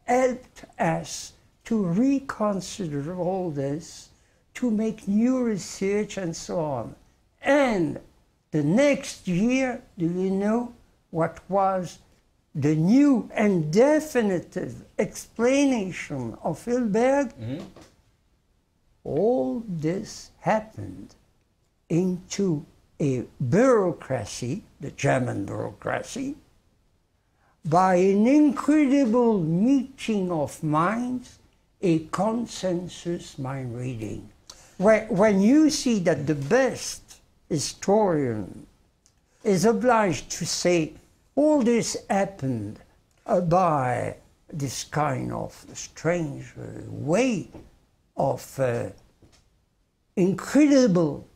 [SPEAKER 3] helped us to reconsider all this, to make new research and so on. And the next year, do you know what was the new and definitive explanation of Hilberg? All this happened into a bureaucracy, the German bureaucracy, by an incredible meeting of minds, a consensus mind reading. When you see that the best historian is obliged to say all this happened by this kind of strange way of incredible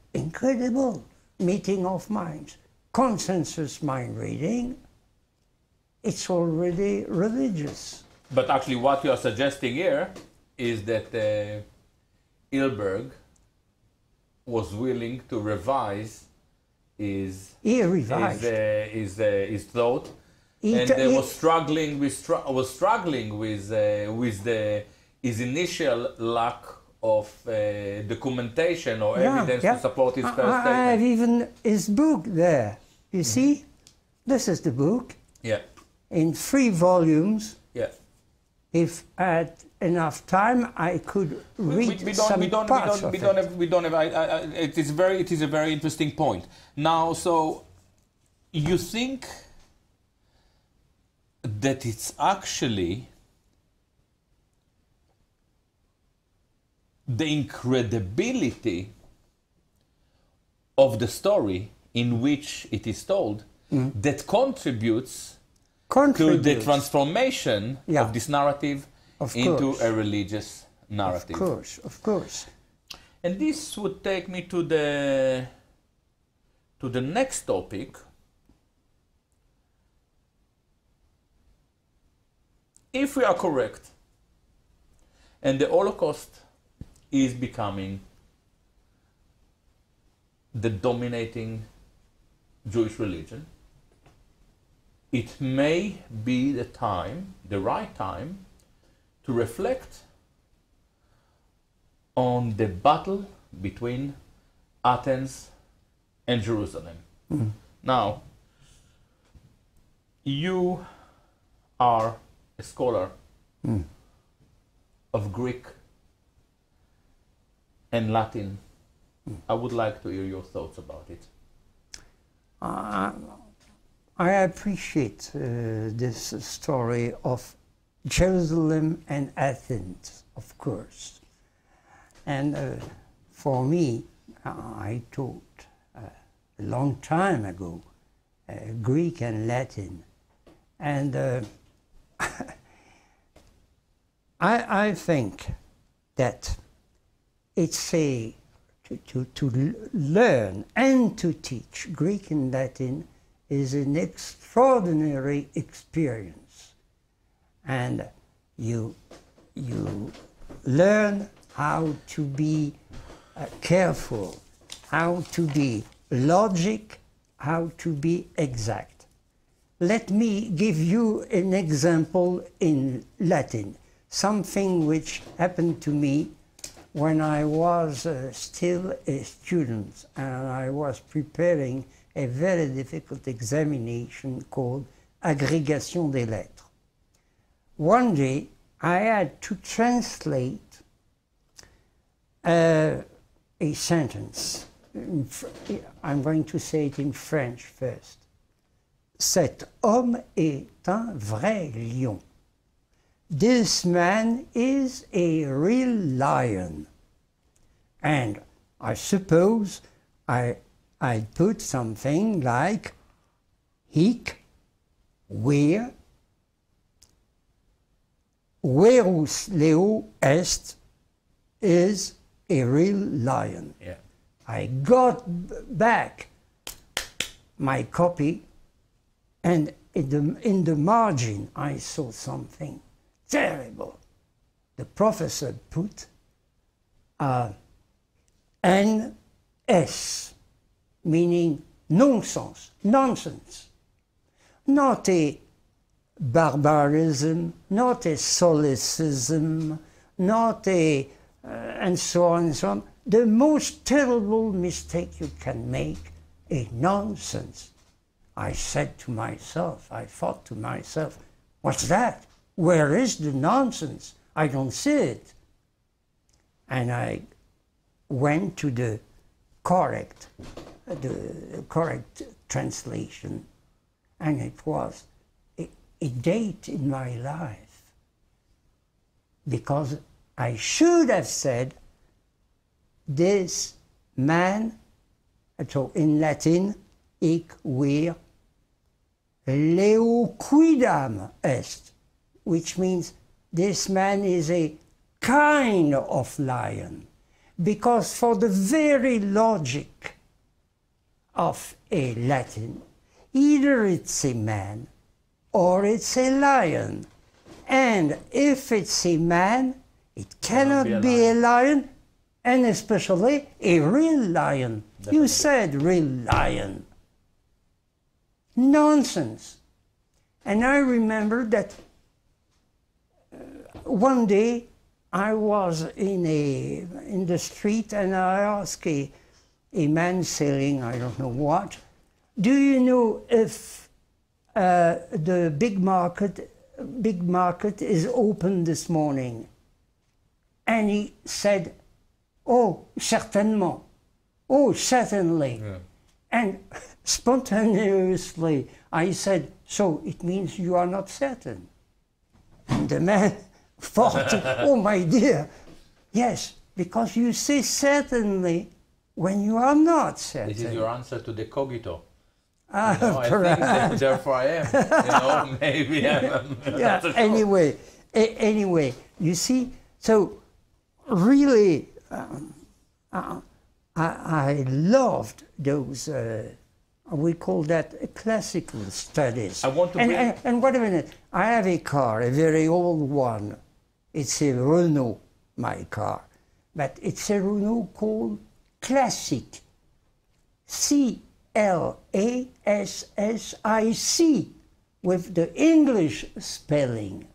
[SPEAKER 3] meeting of minds, consensus mind reading, it's already religious.
[SPEAKER 4] But actually what you are suggesting here is that Hilberg was willing to revise his thought, and was struggling with his initial lack of documentation or evidence to support his first statement.
[SPEAKER 3] I have even his book there. You see, this is the book. In 3 volumes. If I had enough time, I could read some parts of it.
[SPEAKER 4] It is a very interesting point. Now, so you think that it's actually the incredibility of the story in which it is told that contributes to the transformation of this narrative into a religious narrative.
[SPEAKER 3] Of course.
[SPEAKER 4] And this would take me to the next topic. If we are correct, and the Holocaust is becoming the dominating Jewish religion, it may be the right time, to reflect on the battle between Athens and Jerusalem. Now, you are a scholar of Greek and Latin I would like to hear your thoughts about it.
[SPEAKER 3] I appreciate this story of Jerusalem and Athens, of course. And for me, I taught a long time ago Greek and Latin. And I think that it's to learn and to teach Greek and Latin is an extraordinary experience. And you learn how to be careful, how to be logic, how to be exact. Let me give you an example in Latin, something which happened to me when I was still a student and I was preparing a very difficult examination called Agrégation des Lettres. One day I had to translate a sentence. I'm going to say it in French first. Cet homme est un vrai lion. This man is a real lion. And I suppose I put something like hic, where, verus leo est is a real lion.
[SPEAKER 4] Yeah.
[SPEAKER 3] I got back my copy, and in the margin I saw something terrible. The professor put NS, meaning nonsense, nonsense. Not a barbarism, not a solecism, not a and so on and so on. The most terrible mistake you can make, a nonsense. I said to myself, I thought to myself, what's that? Where is the nonsense? I don't see it. And I went to the correct translation, and it was a date in my life, because I should have said, this man, so in Latin, hic vir leo quidam est, which means this man is a kind of lion, because for the very logic of a Latin, either it's a man or it's a lion. And if it's a man, it cannot be a lion, and especially a real lion. Definitely. You said real lion. Nonsense. And I remember that one day I was in the street, and I asked a man selling I don't know what, do you know if the big market is open this morning? And he said, oh, certainement. Oh, certainly. Yeah. And spontaneously I said, so it means you are not certain. And the man thought, oh my dear, yes, because you say certainly when you are not certain.
[SPEAKER 4] This is your answer to the cogito.
[SPEAKER 3] I think
[SPEAKER 4] that therefore I am. Maybe.
[SPEAKER 3] Yeah. Anyway, you see, so really, I loved those. We call that classical studies.
[SPEAKER 4] I want to
[SPEAKER 3] and wait a minute. I have a car, a very old one. It's a Renault, my car, but it's a Renault called Classic. CLASSIC, with the English spelling.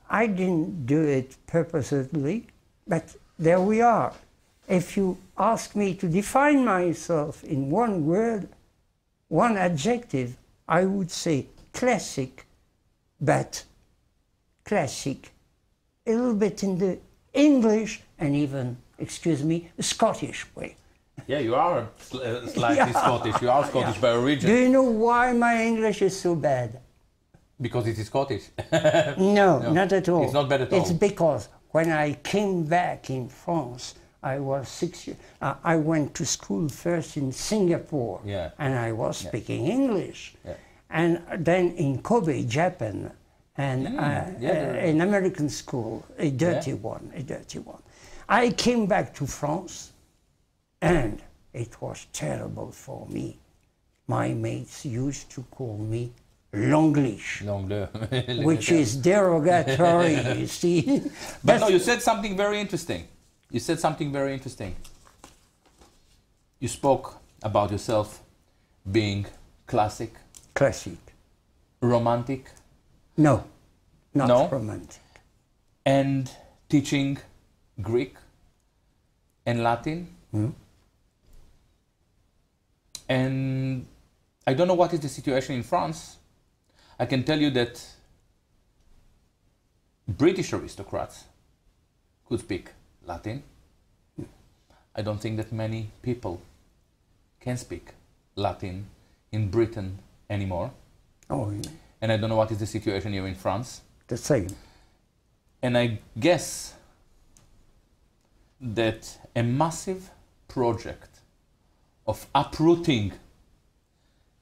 [SPEAKER 3] I didn't do it purposely, but there we are. If you ask me to define myself in one word, one adjective, I would say classic, but classic, a little bit in the English and even, excuse me, Scottish way.
[SPEAKER 4] Yeah, you are slightly Scottish. You are Scottish by origin.
[SPEAKER 3] Do you know why my English is so bad?
[SPEAKER 4] Because it is Scottish.
[SPEAKER 3] No, not at all.
[SPEAKER 4] It's not bad at all.
[SPEAKER 3] It's because when I came back in France, I was 6 years. I went to school first in Singapore,
[SPEAKER 4] Yeah.
[SPEAKER 3] and I was speaking English.
[SPEAKER 4] Yeah.
[SPEAKER 3] And then in Kobe, Japan, and in American school, a dirty one. I came back to France, and it was terrible for me. My mates used to call me L'Anglish, which is derogatory, you see.
[SPEAKER 4] But no, you said something very interesting. You said something very interesting. You spoke about yourself being classic, romantic.
[SPEAKER 3] No, not
[SPEAKER 4] No?
[SPEAKER 3] romantic.
[SPEAKER 4] And teaching Greek and Latin. And I don't know what is the situation in France. I can tell you that British aristocrats could speak Latin. I don't think that many people can speak Latin in Britain anymore.
[SPEAKER 3] Oh, yeah.
[SPEAKER 4] And I don't know what is the situation here in France.
[SPEAKER 3] The same.
[SPEAKER 4] And I guess that a massive project of uprooting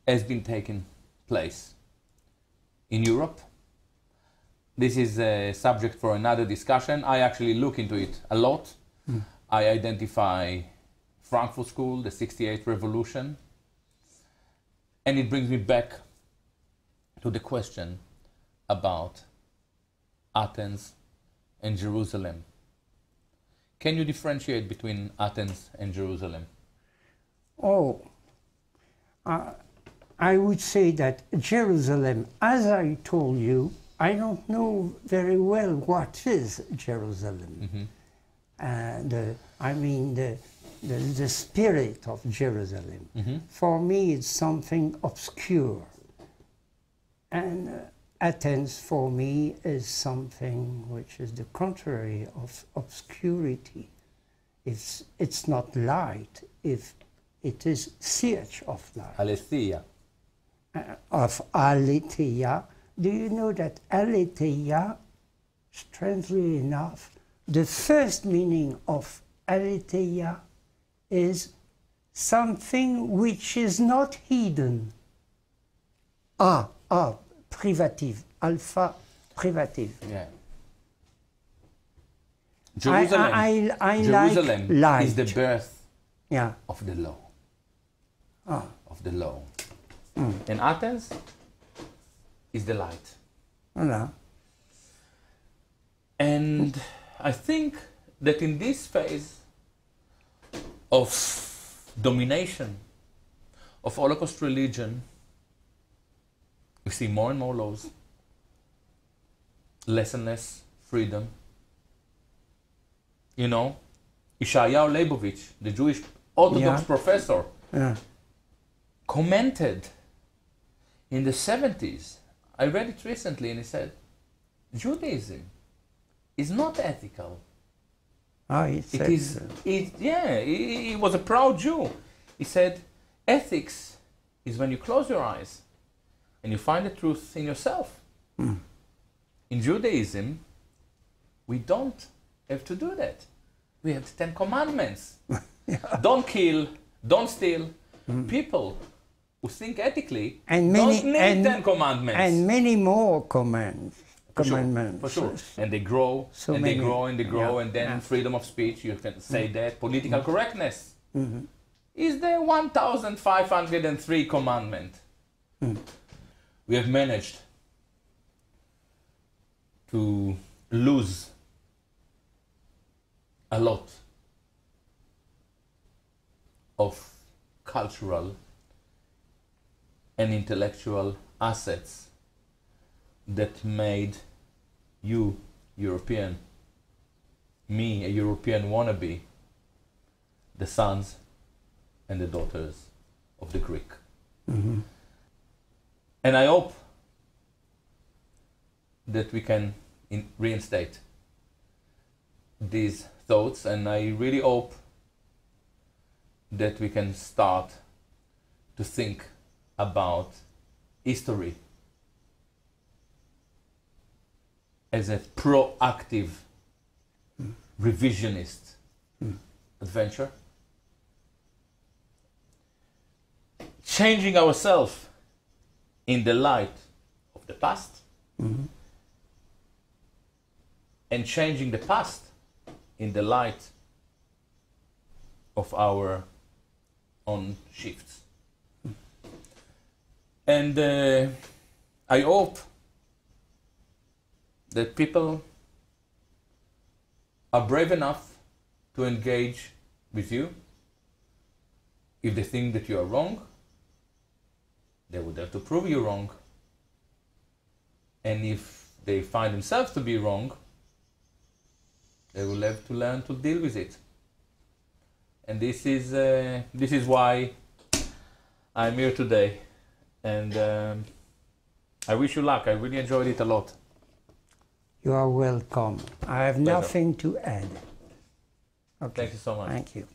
[SPEAKER 4] has been taking place in Europe. This is a subject for another discussion. I actually look into it a lot. I identify Frankfurt School, the 68th Revolution, and it brings me back to the question about Athens and Jerusalem. Can you differentiate between Athens and Jerusalem?
[SPEAKER 3] Oh, I would say that Jerusalem, as I told you, I don't know very well what is Jerusalem. I mean the spirit of Jerusalem. For me, it's something obscure. And Athens, for me, is something which is the contrary of obscurity. It's not light, if it is search of light.
[SPEAKER 4] Aletheia.
[SPEAKER 3] Of aletheia. Do you know that aletheia, strangely enough, the first meaning of aletheia is something which is not hidden. Privative, alpha privative.
[SPEAKER 4] Yeah. Jerusalem,
[SPEAKER 3] I
[SPEAKER 4] Jerusalem
[SPEAKER 3] like light.
[SPEAKER 4] is the birth
[SPEAKER 3] Yeah.
[SPEAKER 4] of the law. Of the law. And Athens is the light.
[SPEAKER 3] Voilà.
[SPEAKER 4] And I think that in this phase of domination of Holocaust religion, we see more and more laws, less and less freedom. You know, Ishayahu Leibovich, the Jewish Orthodox professor, commented in the 70s. I read it recently, and he said, Judaism is not ethical. He was a proud Jew. He said, ethics is when you close your eyes and you find the truth in yourself. In Judaism, we don't have to do that. We have the 10 Commandments. Don't kill, don't steal. People who think ethically don't need 10 Commandments.
[SPEAKER 3] And many more commandments.
[SPEAKER 4] For sure. And they grow, they grow, and then freedom of speech, you can say that. Political correctness is the 1,503 commandment. We have managed to lose a lot of cultural and intellectual assets that made you European, me a European wannabe, the sons and the daughters of the Greek. And I hope that we can reinstate these thoughts, and I really hope that we can start to think about history as a proactive revisionist adventure, changing ourselves in the light of the past, and changing the past in the light of our own shifts. And I hope that people are brave enough to engage with you. If they think that you are wrong, they would have to prove you wrong. And if they find themselves to be wrong, they will have to learn to deal with it. And this is why I'm here today. And I wish you luck. I really enjoyed it a lot.
[SPEAKER 3] You are welcome. I have nothing to add. Okay.
[SPEAKER 4] Thank you so much.
[SPEAKER 3] Thank you.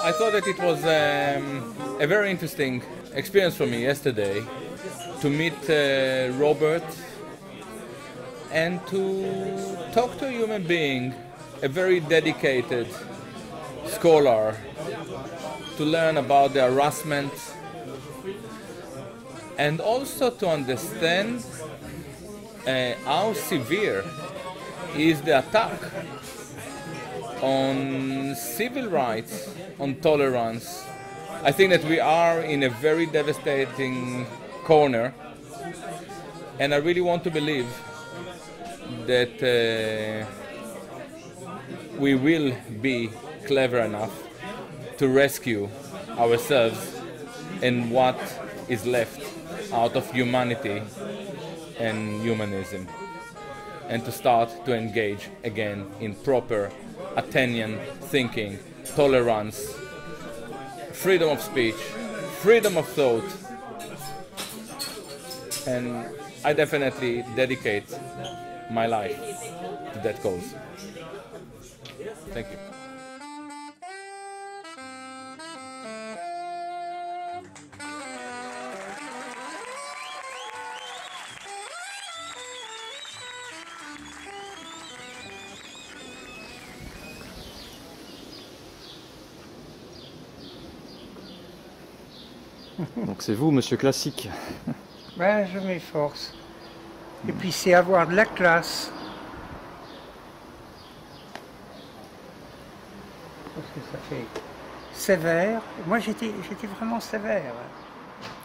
[SPEAKER 1] I thought that it was a very interesting experience for me yesterday to meet Robert and to talk to a human being, a very dedicated scholar, to learn about the harassment and also to understand how severe is the attack on civil rights, on tolerance. I think that we are in a very devastating corner, and I really want to believe that we will be clever enough to rescue ourselves and what is left out of humanity and humanism, and to start to engage again in proper Athenian thinking, tolerance, freedom of speech, freedom of thought, and I definitely dedicate my life to that cause. Thank you.
[SPEAKER 5] Donc c'est vous, monsieur classique.
[SPEAKER 3] Ben, je m'efforce. Et puis c'est avoir de la classe. Parce que ça fait sévère. Moi j'étais vraiment sévère.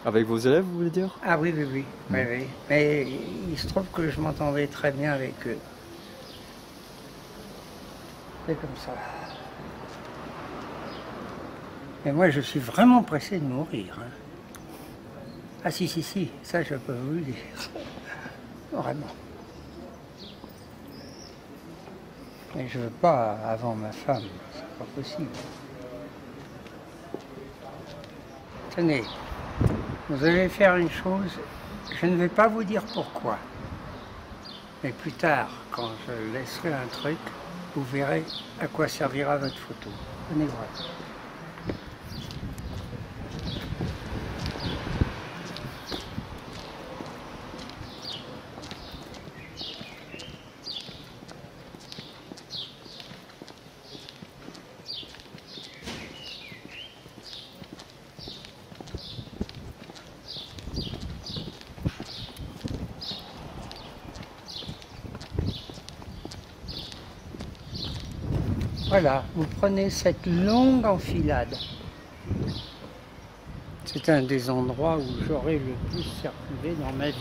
[SPEAKER 5] Avec vos élèves, vous voulez dire?
[SPEAKER 3] Ah oui, oui, oui. Oui, oui. Mais il se trouve que je m'entendais très bien avec eux. C'est comme ça. Mais moi je suis vraiment pressé de mourir. Hein. Ah si, si, si, ça je peux vous le dire. Vraiment. Mais je veux pas avant ma femme, c'est pas possible. Tenez, vous allez faire une chose, je ne vais pas vous dire pourquoi. Mais plus tard, quand je laisserai un truc, vous verrez à quoi servira votre photo. Venez voir. Voilà, vous prenez cette longue enfilade. C'est un des endroits où j'aurais le plus circulé dans ma vie.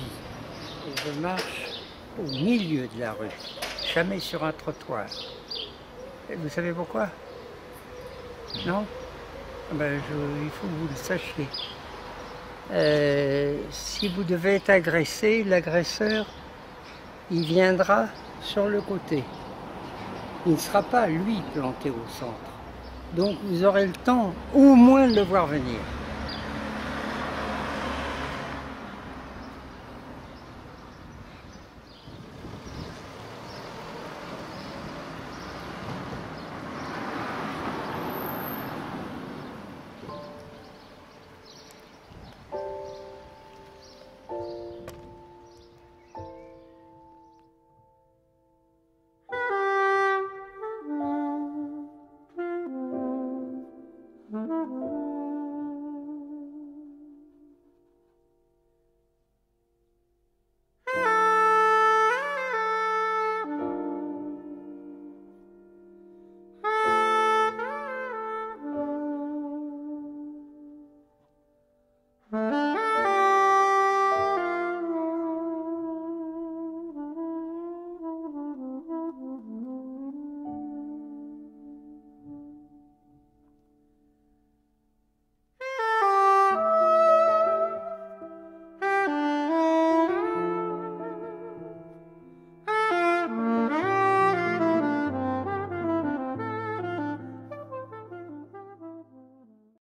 [SPEAKER 3] Et je marche au milieu de la rue, jamais sur un trottoir. Et vous savez pourquoi? Non? Ben, il faut que vous le sachiez. Si vous devez être agressé, l'agresseur, il viendra sur le côté. Il ne sera pas, lui, planté au centre. Donc vous aurez le temps, au moins, de le voir venir.